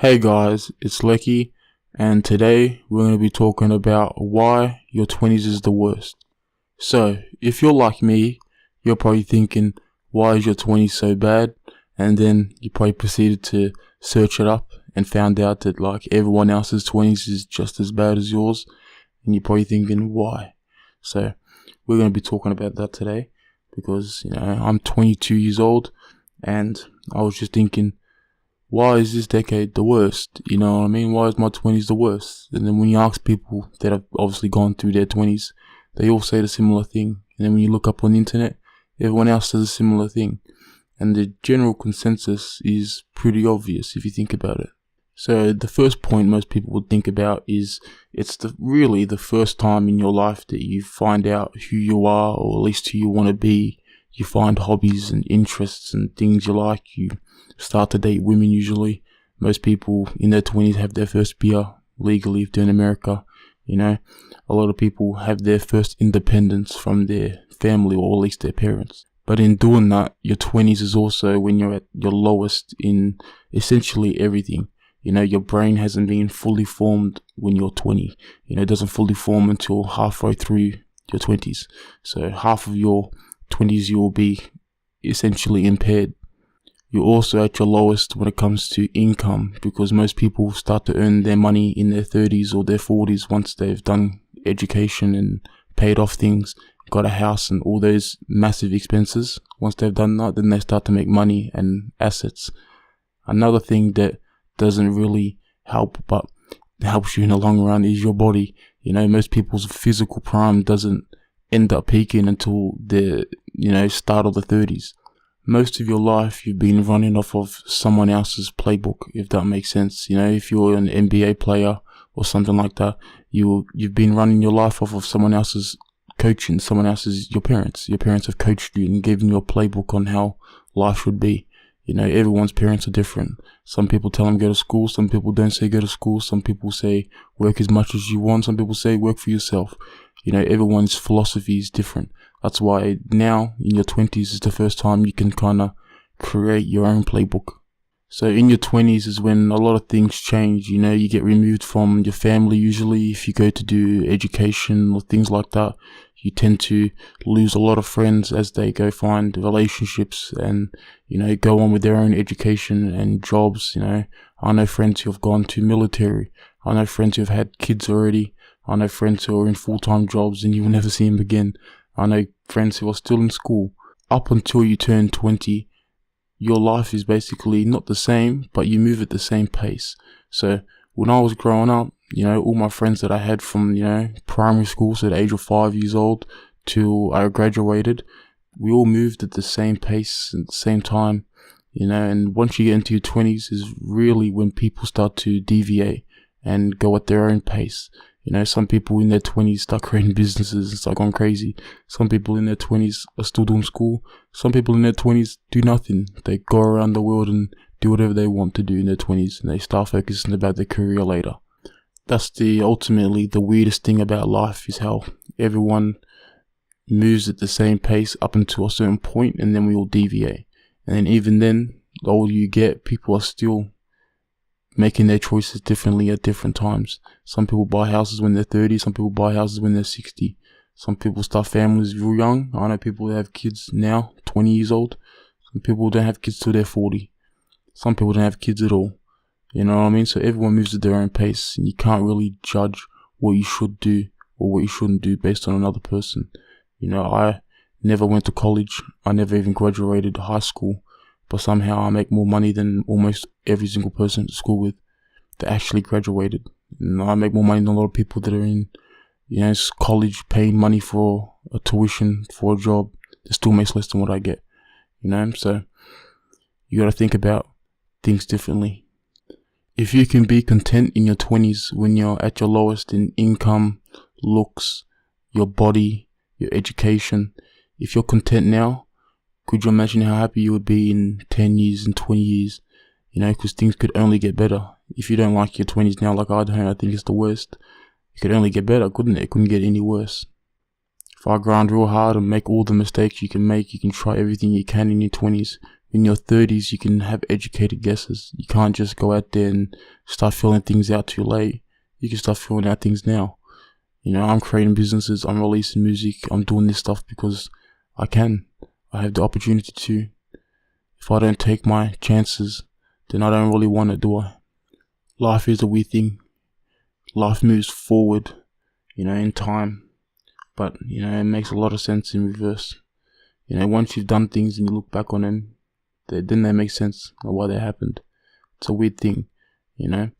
Hey guys, it's Lecky, and today we're going to be talking about why your 20s is the worst. So, if you're like me, you're probably thinking, why is your 20s so bad? And then you probably proceeded to search it up and found out that like everyone else's 20s is just as bad as yours. And you're probably thinking, why? So, we're going to be talking about that today because, I'm 22 years old and I was just thinking, why is this decade the worst? You know what I mean? Why is my 20s the worst? And then when you ask people that have obviously gone through their 20s, they all say the similar thing. And then when you look up on the internet, everyone else says a similar thing. And the general consensus is pretty obvious if you think about it. So the first point most people would think about is it's really the first time in your life that you find out who you are, or at least who you want to be. You find hobbies and interests and things you like. You start to date women usually. Most people in their 20s have their first beer legally if they're in America. A lot of people have their first independence from their family, or at least their parents. But in doing that, your 20s is also when you're at your lowest in essentially everything. Your brain hasn't been fully formed when you're 20. It doesn't fully form until halfway through your 20s. So half of your 20s you will be essentially impaired. You're also at your lowest when it comes to income, because most people start to earn their money in their 30s or their 40s once they've done education and paid off things, got a house and all those massive expenses. Once they've done that, then they start to make money and assets. Another thing that doesn't really help but helps you in the long run is your body. Most people's physical prime doesn't end up peaking until the start of the 30s. Most of your life you've been running off of someone else's playbook, if that makes sense. If you're an NBA player or something like that, you've been running your life off of someone else's coaching, your parents. Your parents have coached you and given you a playbook on how life should be. Everyone's parents are different. Some people tell them go to school, some people don't say go to school, some people say work as much as you want, some people say work for yourself. Everyone's philosophy is different. That's why now in your 20s is the first time you can kind of create your own playbook. So in your 20s is when a lot of things change. You get removed from your family usually. If you go to do education or things like that, you tend to lose a lot of friends as they go find relationships and, go on with their own education and jobs. I know friends who have gone to military. I know friends who have had kids already. I know friends who are in full-time jobs and you will never see them again. I know friends who are still in school. Up until you turn 20, your life is basically not the same, but you move at the same pace. So when I was growing up, all my friends that I had from, primary school, so the age of 5 years old till I graduated, we all moved at the same pace at the same time, and once you get into your 20s is really when people start to deviate and go at their own pace. Some people in their 20s start creating businesses and start going crazy. Some people in their 20s are still doing school. Some people in their 20s do nothing. They go around the world and do whatever they want to do in their 20s, and they start focusing about their career later. That's ultimately the weirdest thing about life, is how everyone moves at the same pace up until a certain point, and then we all deviate. And then even then, the older you get, people are still making their choices differently at different times. Some people buy houses when they're 30, some people buy houses when they're 60. Some people start families real young. I know people that have kids now, 20 years old. Some people don't have kids till they're 40. Some people don't have kids at all. You know what I mean? So everyone moves at their own pace, and you can't really judge what you should do or what you shouldn't do based on another person. I never went to college. I never even graduated high school. But somehow I make more money than almost every single person to school with that actually graduated. And I make more money than a lot of people that are in, college, paying money for a tuition for a job that still makes less than what I get. So you got to think about things differently. If you can be content in your 20s when you're at your lowest in income, looks, your body, your education, if you're content now, could you imagine how happy you would be in 10 years and 20 years? Because things could only get better. If you don't like your 20s now, like I don't, I think it's the worst. It could only get better, couldn't it? It couldn't get any worse. If I grind real hard and make all the mistakes you can make, you can try everything you can in your 20s. in your 30s, you can have educated guesses. You can't just go out there and start filling things out too late. You can start filling out things now. I'm creating businesses, I'm releasing music, I'm doing this stuff because I can. I have the opportunity to. If I don't take my chances, then I don't really want it, do I? Life is a weird thing. Life moves forward, in time. But, it makes a lot of sense in reverse. Once you've done things and you look back on them, then they make sense of why they happened. It's a weird thing, I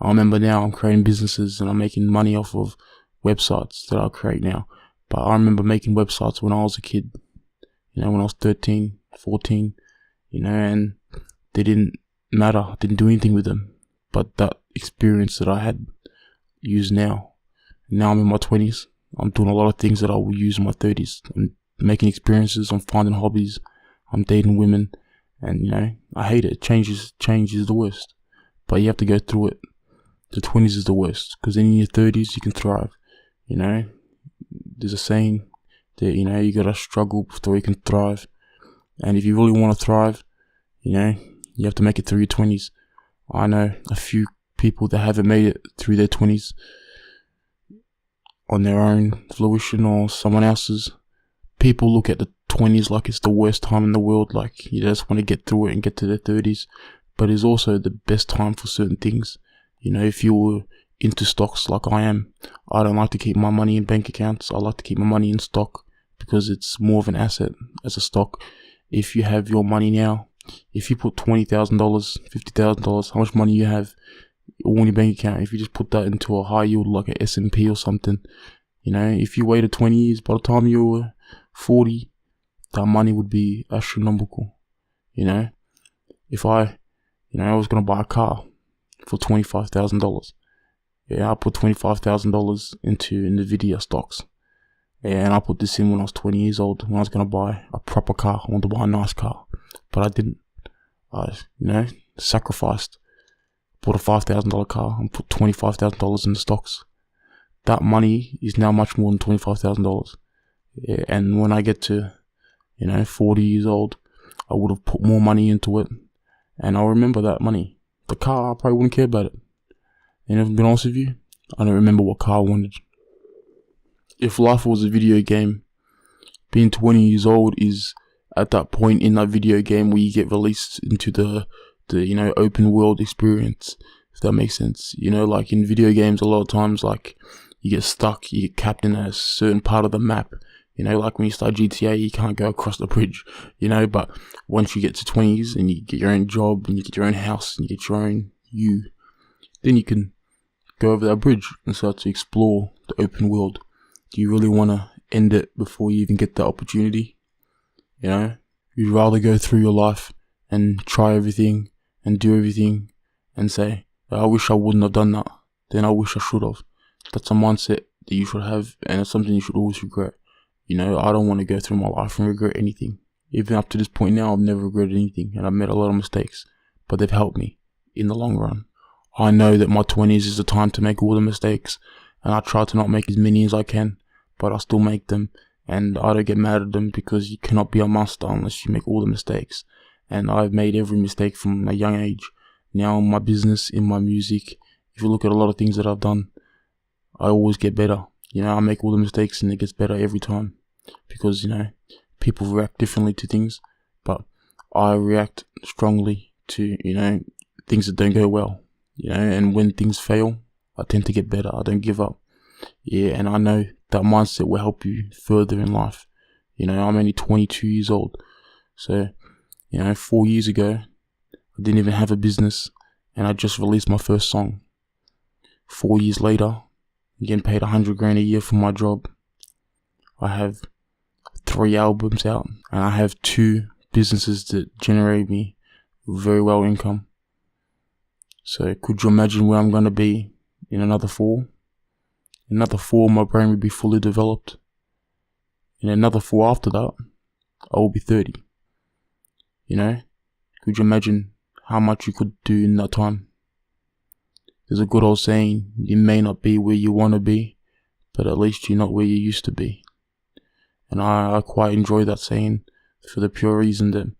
remember now I'm creating businesses and I'm making money off of websites that I create now. But I remember making websites when I was a kid, when I was 13, 14, and they didn't matter. I didn't do anything with them. But that experience that I had used now. Now I'm in my 20s. I'm doing a lot of things that I will use in my 30s. I'm making experiences, I'm finding hobbies, I'm dating women, and I hate it. Change is the worst. But you have to go through it. The 20s is the worst, because then in your 30s you can thrive. There's a saying that you gotta struggle before you can thrive. And if you really want to thrive, you have to make it through your 20s. I know a few people that haven't made it through their 20s on their own fruition or someone else's. People look at the 20s like it's the worst time in the world, like you just want to get through it and get to their 30s. But it's also the best time for certain things. If you were into stocks like I am, I don't like to keep my money in bank accounts. I like to keep my money in stock because it's more of an asset as a stock. If you have your money now, if you put $20,000, $50,000, how much money you have all in your bank account, if you just put that into a high yield like a S&P or something, if you waited 20 years, by the time you were 40, that money would be astronomical. If I was going to buy a car for $25,000, I put $25,000 into Nvidia stocks. And I put this in when I was 20 years old, when I was going to buy a proper car. I wanted to buy a nice car, but I didn't. I, sacrificed, bought a $5,000 car and put $25,000 in the stocks. That money is now much more than $25,000. And when I get to, 40 years old, I would have put more money into it, and I'll remember that money. The car, I probably wouldn't care about it. And if I'm being honest with you, I don't remember what car I wanted. If life was a video game, being 20 years old is at that point in that video game where you get released into the open world experience, if that makes sense. Like in video games, a lot of times, like, you get stuck, you get capped in a certain part of the map. Like when you start GTA, you can't go across the bridge, but once you get to 20s and you get your own job and you get your own house and you get your own then you can go over that bridge and start to explore the open world. Do you really want to end it before you even get that opportunity? You'd rather go through your life and try everything and do everything and say, I wish I wouldn't have done that, then I wish I should have. That's a mindset that you should have, and it's something you should always regret. I don't want to go through my life and regret anything. Even up to this point now, I've never regretted anything, and I've made a lot of mistakes, but they've helped me in the long run. I know that my 20s is the time to make all the mistakes, and I try to not make as many as I can, but I still make them, and I don't get mad at them because you cannot be a master unless you make all the mistakes. And I've made every mistake from a young age. Now in my business, in my music, if you look at a lot of things that I've done, I always get better. I make all the mistakes and it gets better every time. Because, people react differently to things, but I react strongly to, things that don't go well. And when things fail, I tend to get better. I don't give up. And I know that mindset will help you further in life. I'm only 22 years old. So, 4 years ago, I didn't even have a business and I just released my first song. 4 years later, I'm getting paid $100,000 a year for my job. I have 3 albums out and I have 2 businesses that generate me very well income. So could you imagine where I'm going to be in another 4? In another 4, my brain will be fully developed. In another 4 after that, I will be 30. Could you imagine how much you could do in that time? There's a good old saying, you may not be where you want to be, but at least you're not where you used to be. And I quite enjoy that saying for the pure reason that,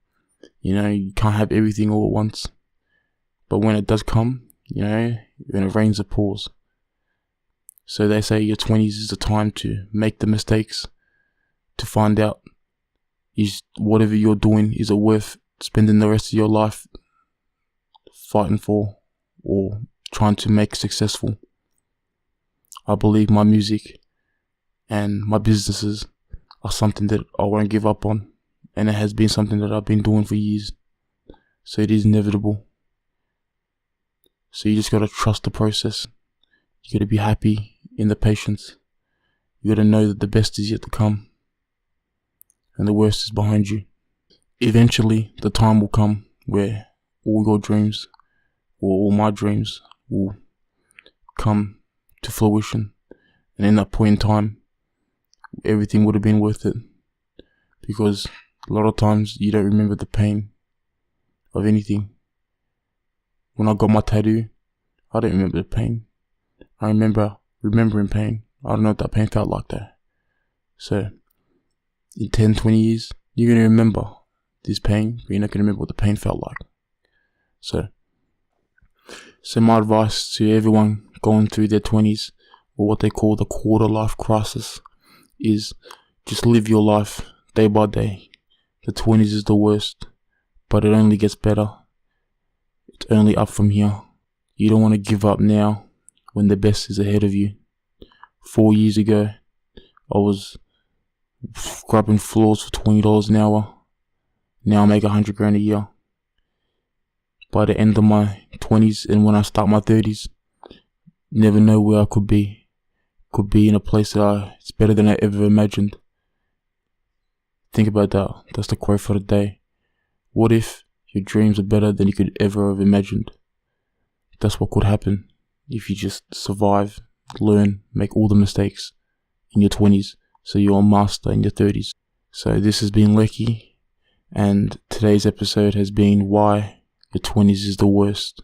You can't have everything all at once. But when it does come, when it rains, it pours. So they say your 20s is the time to make the mistakes, to find out is whatever you're doing, is it worth spending the rest of your life fighting for or trying to make successful. I believe my music and my businesses are something that I won't give up on, and it has been something that I've been doing for years. So it is inevitable. So you just gotta trust the process. You gotta be happy in the patience. You gotta know that the best is yet to come, and the worst is behind you. Eventually, the time will come where all your dreams, or all my dreams, will come to fruition. And in that point in time, everything would have been worth it. Because a lot of times, you don't remember the pain of anything. When I got my tattoo, I didn't remember the pain. I remember remembering pain. I don't know what that pain felt like though. So, in 10, 20 years, you're going to remember this pain, but you're not going to remember what the pain felt like. So my advice to everyone going through their 20s, or what they call the quarter life crisis, is just live your life day by day. The 20s is the worst, but it only gets better. It's only up from here. You don't want to give up now when the best is ahead of you. 4 years ago, I was scrubbing floors for $20 an hour. Now I make $100,000 a year. By the end of my 20s and when I start my 30s, never know where I could be. Could be in a place that it's better than I ever imagined. Think about that. That's the quote for the day. What if your dreams are better than you could ever have imagined? That's what could happen if you just survive, learn, make all the mistakes in your 20s, so you're a master in your 30s. So this has been Lecky, and today's episode has been why your 20s is the worst.